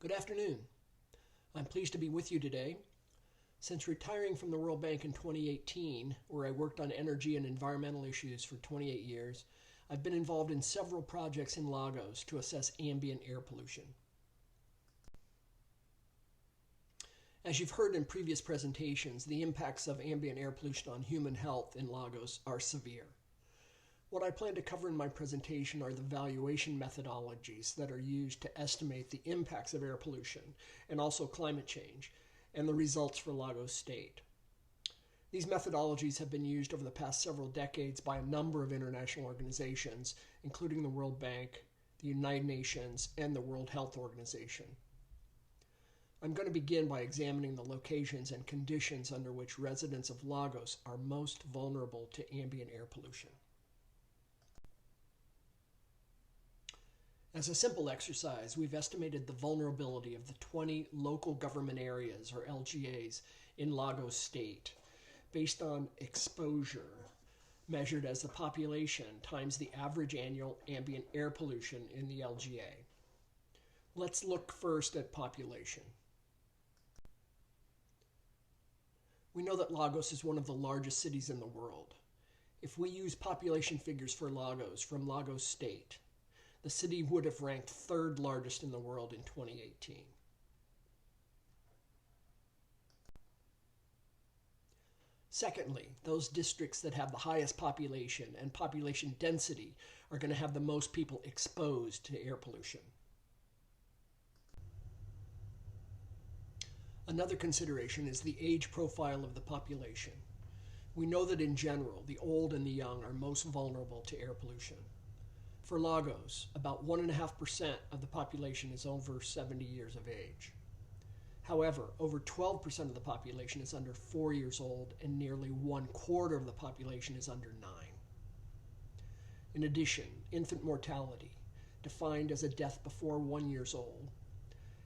Good afternoon. I'm pleased to be with you today. Since retiring from the World Bank in 2018, where I worked on energy and environmental issues for 28 years, I've been involved in several projects in Lagos to assess ambient air pollution. As you've heard in previous presentations, the impacts of ambient air pollution on human health in Lagos are severe. What I plan to cover in my presentation are the valuation methodologies that are used to estimate the impacts of air pollution and also climate change, and the results for Lagos State. These methodologies have been used over the past several decades by a number of international organizations, including the World Bank, the United Nations, and the World Health Organization. I'm going to begin by examining the locations and conditions under which residents of Lagos are most vulnerable to ambient air pollution. As a simple exercise, we've estimated the vulnerability of the 20 local government areas, or LGAs, in Lagos State, based on exposure, measured as the population times the average annual ambient air pollution in the LGA. Let's look first at population. We know that Lagos is one of the largest cities in the world. If we use population figures for Lagos from Lagos State, the city would have ranked third largest in the world in 2018. Secondly, those districts that have the highest population and population density are going to have the most people exposed to air pollution. Another consideration is the age profile of the population. We know that in general, the old and the young are most vulnerable to air pollution. For Lagos, about 1.5% of the population is over 70 years of age. However, over 12% of the population is under 4 years old, and nearly 1/4 of the population is under 9. In addition, infant mortality, defined as a death before 1 year old,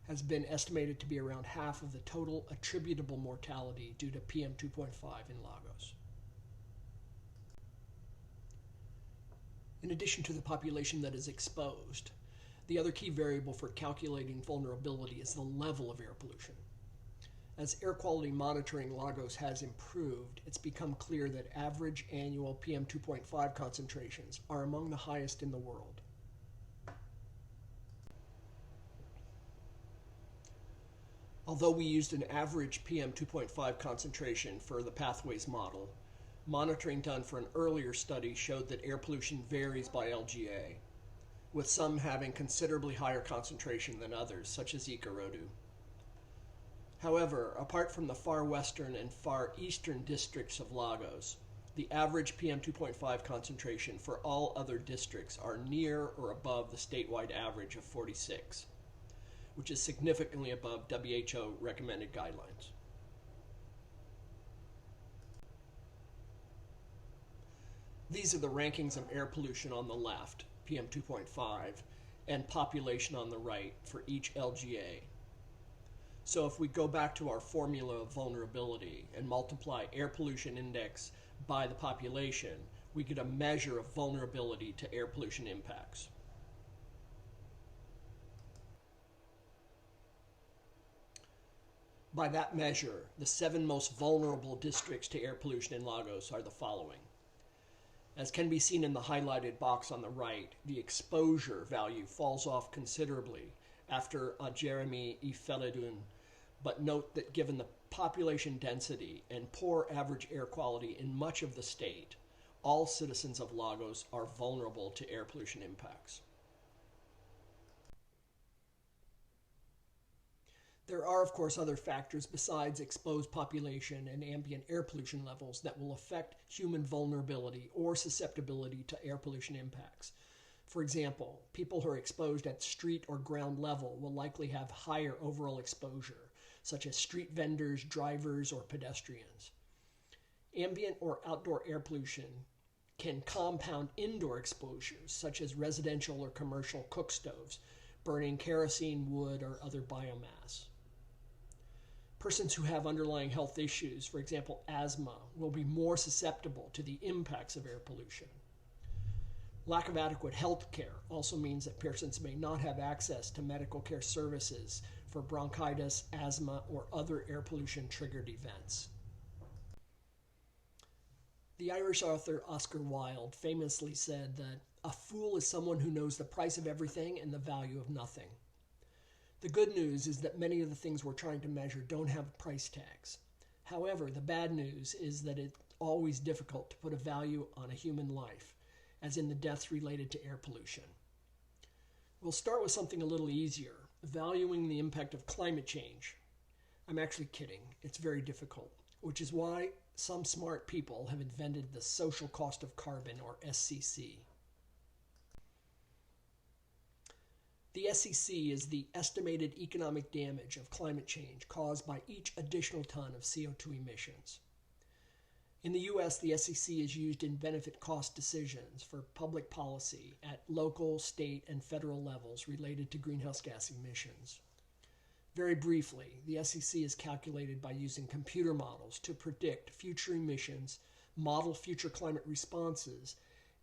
has been estimated to be around half of the total attributable mortality due to PM 2.5 in Lagos. In addition to the population that is exposed, the other key variable for calculating vulnerability is the level of air pollution. As air quality monitoring Lagos has improved, it's become clear that average annual PM 2.5 concentrations are among the highest in the world. Although we used an average PM 2.5 concentration for the pathways model, monitoring done for an earlier study showed that air pollution varies by LGA, with some having considerably higher concentration than others, such as Ikorodu. However, apart from the far western and far eastern districts of Lagos, the average PM 2.5 concentration for all other districts are near or above the statewide average of 46, which is significantly above WHO recommended guidelines. These are the rankings of air pollution on the left, PM 2.5, and population on the right for each LGA. So if we go back to our formula of vulnerability and multiply air pollution index by the population, we get a measure of vulnerability to air pollution impacts. By that measure, the 7 most vulnerable districts to air pollution in Lagos are the following. As can be seen in the highlighted box on the right, the exposure value falls off considerably after Jeremy Ifeledun, but note that given the population density and poor average air quality in much of the state, all citizens of Lagos are vulnerable to air pollution impacts. There are, of course, other factors besides exposed population and ambient air pollution levels that will affect human vulnerability or susceptibility to air pollution impacts. For example, people who are exposed at street or ground level will likely have higher overall exposure, such as street vendors, drivers, or pedestrians. Ambient or outdoor air pollution can compound indoor exposures, such as residential or commercial cook stoves, burning kerosene, wood, or other biomass. Persons who have underlying health issues, for example asthma, will be more susceptible to the impacts of air pollution. Lack of adequate health care also means that persons may not have access to medical care services for bronchitis, asthma, or other air pollution triggered events. The Irish author Oscar Wilde famously said that a fool is someone who knows the price of everything and the value of nothing. The good news is that many of the things we're trying to measure don't have price tags. However, the bad news is that it's always difficult to put a value on a human life, as in the deaths related to air pollution. We'll start with something a little easier, valuing the impact of climate change. I'm actually kidding. It's very difficult, which is why some smart people have invented the social cost of carbon, or SCC. The SCC is the estimated economic damage of climate change caused by each additional ton of CO2 emissions. In the U.S., the SCC is used in benefit cost decisions for public policy at local, state, and federal levels related to greenhouse gas emissions. Very briefly, the SCC is calculated by using computer models to predict future emissions, model future climate responses,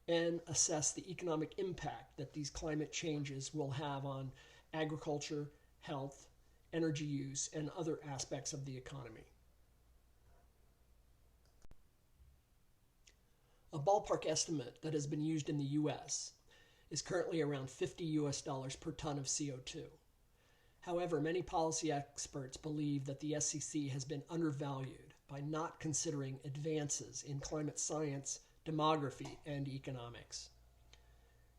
and assess the economic impact that these climate changes will have on agriculture, health, energy use, and other aspects of the economy. A ballpark estimate that has been used in the U.S. is currently around $50 per ton of CO2. However, many policy experts believe that the SCC has been undervalued by not considering advances in climate science, demography, and economics.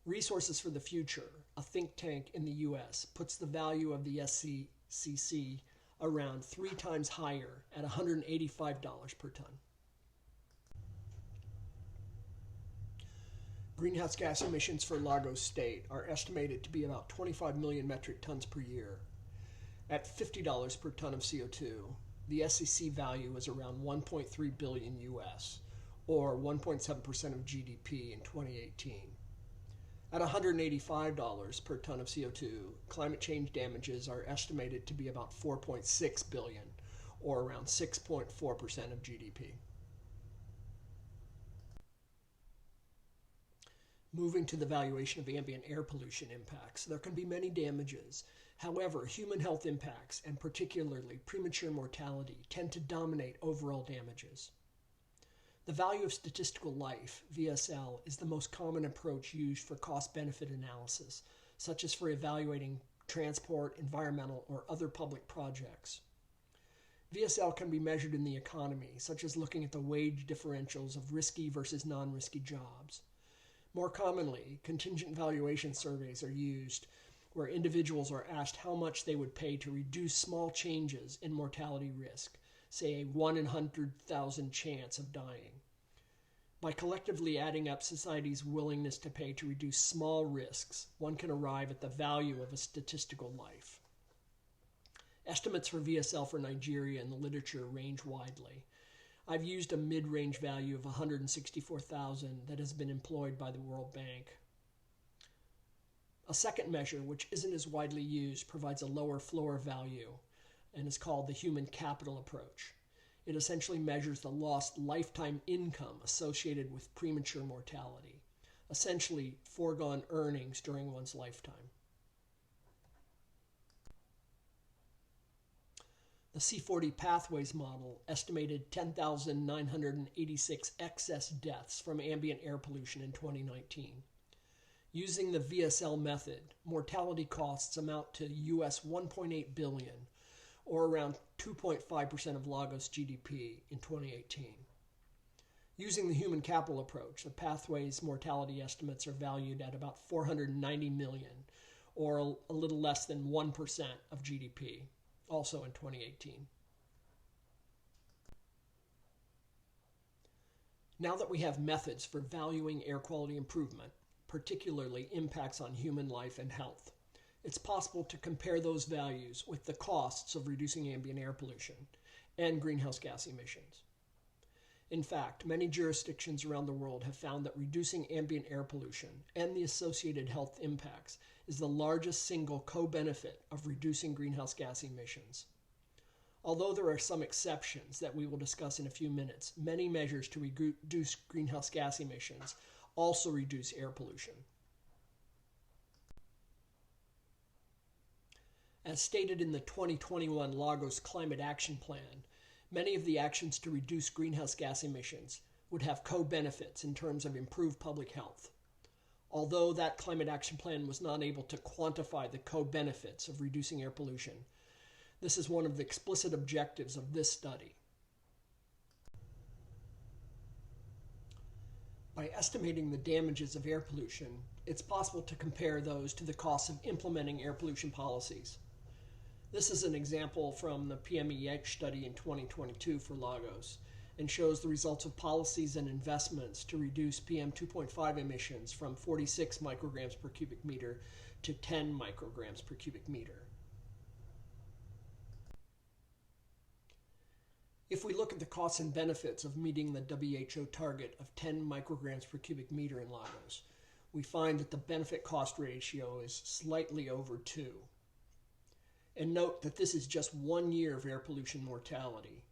Resources for the Future, a think tank in the U.S., puts the value of the SCC around 3 times higher at $185 per ton. Greenhouse gas emissions for Lagos State are estimated to be about 25 million metric tons per year. At $50 per ton of CO2, the SCC value is around 1.3 billion US, or 1.7% of GDP in 2018. At $185 per ton of CO2, climate change damages are estimated to be about 4.6 billion, or around 6.4% of GDP. Moving to the valuation of ambient air pollution impacts, there can be many damages. However, human health impacts, and particularly premature mortality, tend to dominate overall damages. The value of statistical life, VSL, is the most common approach used for cost-benefit analysis, such as for evaluating transport, environmental, or other public projects. VSL can be measured in the economy, such as looking at the wage differentials of risky versus non-risky jobs. More commonly, contingent valuation surveys are used where individuals are asked how much they would pay to reduce small changes in mortality risk, say a 1 in 100,000 chance of dying. By collectively adding up society's willingness to pay to reduce small risks, one can arrive at the value of a statistical life. Estimates for VSL for Nigeria in the literature range widely. I've used a mid-range value of 164,000 that has been employed by the World Bank. A second measure, which isn't as widely used, provides a lower floor value and is called the human capital approach. It essentially measures the lost lifetime income associated with premature mortality, essentially foregone earnings during one's lifetime. The C40 Pathways model estimated 10,986 excess deaths from ambient air pollution in 2019. Using the VSL method, mortality costs amount to US 1.8 billion, or around 2.5% of Lagos GDP in 2018. Using the human capital approach, the Pathways mortality estimates are valued at about 490 million, or a little less than 1% of GDP. Also in 2018. Now that we have methods for valuing air quality improvement, particularly impacts on human life and health, it's possible to compare those values with the costs of reducing ambient air pollution and greenhouse gas emissions. In fact, many jurisdictions around the world have found that reducing ambient air pollution and the associated health impacts is the largest single co-benefit of reducing greenhouse gas emissions. Although there are some exceptions that we will discuss in a few minutes, many measures to reduce greenhouse gas emissions also reduce air pollution. As stated in the 2021 Lagos Climate Action Plan, many of the actions to reduce greenhouse gas emissions would have co-benefits in terms of improved public health. Although that climate action plan was not able to quantify the co-benefits of reducing air pollution, this is one of the explicit objectives of this study. By estimating the damages of air pollution, it's possible to compare those to the costs of implementing air pollution policies. This is an example from the PMEH study in 2022 for Lagos and shows the results of policies and investments to reduce PM 2.5 emissions from 46 micrograms per cubic meter to 10 micrograms per cubic meter. If we look at the costs and benefits of meeting the WHO target of 10 micrograms per cubic meter in Lagos, we find that the benefit-cost ratio is slightly over 2. And note that this is just 1 year of air pollution mortality.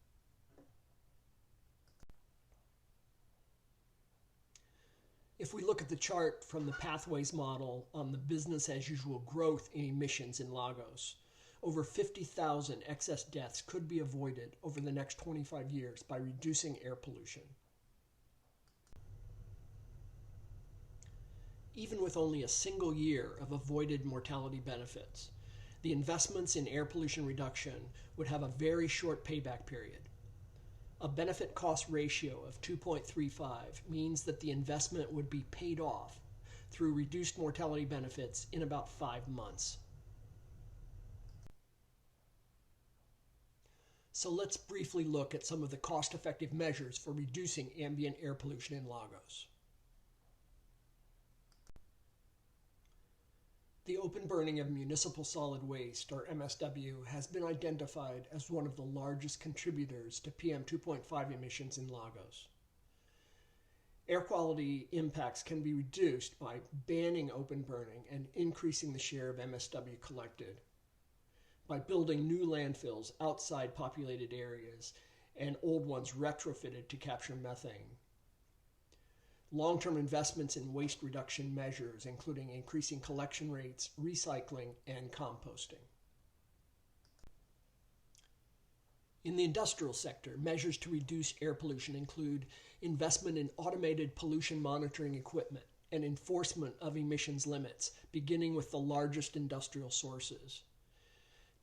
If we look at the chart from the pathways model on the business-as-usual growth in emissions in Lagos, over 50,000 excess deaths could be avoided over the next 25 years by reducing air pollution. Even with only a single year of avoided mortality benefits, the investments in air pollution reduction would have a very short payback period. A benefit-cost ratio of 2.35 means that the investment would be paid off through reduced mortality benefits in about 5 months. So let's briefly look at some of the cost-effective measures for reducing ambient air pollution in Lagos. The open burning of municipal solid waste, or MSW, has been identified as one of the largest contributors to PM 2.5 emissions in Lagos. Air quality impacts can be reduced by banning open burning and increasing the share of MSW collected, by building new landfills outside populated areas and old ones retrofitted to capture methane. Long-term investments in waste reduction measures, including increasing collection rates, recycling, and composting. In the industrial sector, measures to reduce air pollution include investment in automated pollution monitoring equipment and enforcement of emissions limits, beginning with the largest industrial sources.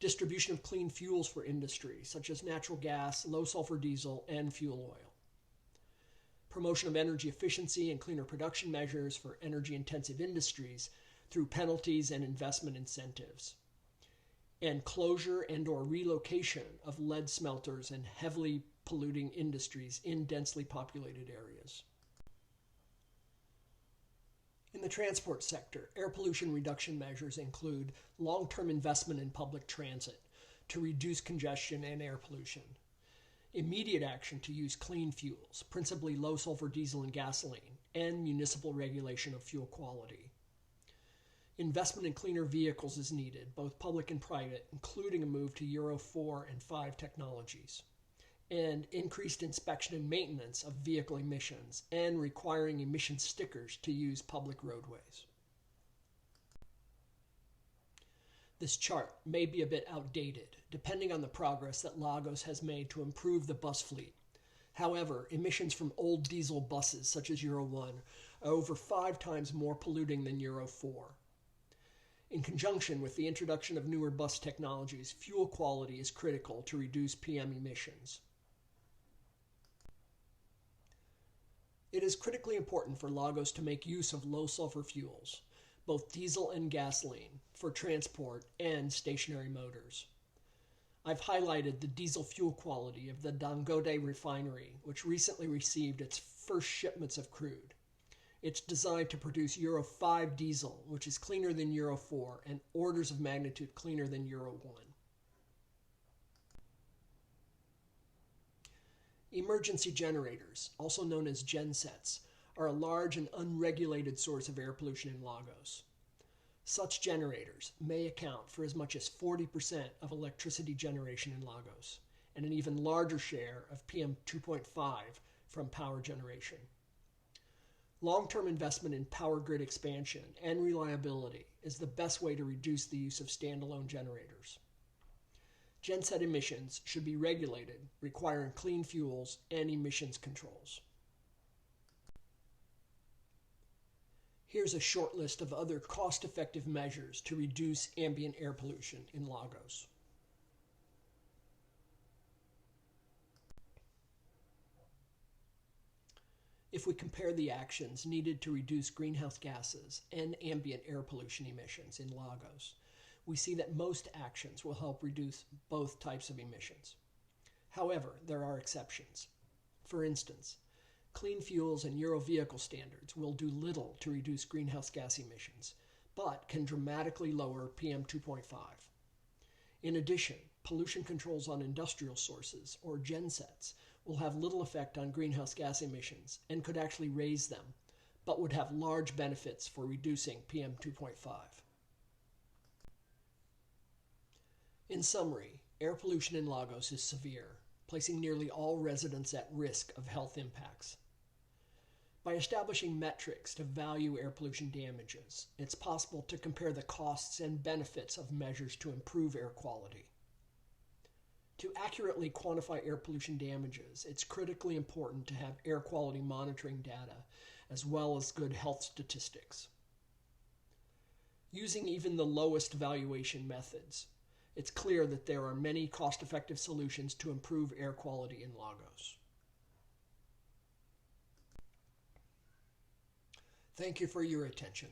Distribution of clean fuels for industry, such as natural gas, low-sulfur diesel, and fuel oil. Promotion of energy efficiency and cleaner production measures for energy-intensive industries through penalties and investment incentives. And closure and/or relocation of lead smelters and heavily polluting industries in densely populated areas. In the transport sector, air pollution reduction measures include long-term investment in public transit to reduce congestion and air pollution, immediate action to use clean fuels, principally low-sulfur diesel and gasoline, and municipal regulation of fuel quality. Investment in cleaner vehicles is needed, both public and private, including a move to Euro 4 and 5 technologies, and increased inspection and maintenance of vehicle emissions, and requiring emission stickers to use public roadways. This chart may be a bit outdated, depending on the progress that Lagos has made to improve the bus fleet. However, emissions from old diesel buses, such as Euro 1, are over 5 times more polluting than Euro 4. In conjunction with the introduction of newer bus technologies, fuel quality is critical to reduce PM emissions. It is critically important for Lagos to make use of low-sulfur fuels, both diesel and gasoline, for transport and stationary motors. I've highlighted the diesel fuel quality of the Dangote refinery, which recently received its first shipments of crude. It's designed to produce Euro 5 diesel, which is cleaner than Euro 4 and orders of magnitude cleaner than Euro 1. Emergency generators, also known as gensets, are a large and unregulated source of air pollution in Lagos. Such generators may account for as much as 40% of electricity generation in Lagos, and an even larger share of PM 2.5 from power generation. Long-term investment in power grid expansion and reliability is the best way to reduce the use of standalone generators. Genset emissions should be regulated, requiring clean fuels and emissions controls. Here's a short list of other cost-effective measures to reduce ambient air pollution in Lagos. If we compare the actions needed to reduce greenhouse gases and ambient air pollution emissions in Lagos, we see that most actions will help reduce both types of emissions. However, there are exceptions. For instance, clean fuels and Euro vehicle standards will do little to reduce greenhouse gas emissions, but can dramatically lower PM 2.5. In addition, pollution controls on industrial sources, or gensets, will have little effect on greenhouse gas emissions and could actually raise them, but would have large benefits for reducing PM 2.5. In summary, air pollution in Lagos is severe, placing nearly all residents at risk of health impacts. By establishing metrics to value air pollution damages, it's possible to compare the costs and benefits of measures to improve air quality. To accurately quantify air pollution damages, it's critically important to have air quality monitoring data as well as good health statistics. Using even the lowest valuation methods, it's clear that there are many cost-effective solutions to improve air quality in Lagos. Thank you for your attention.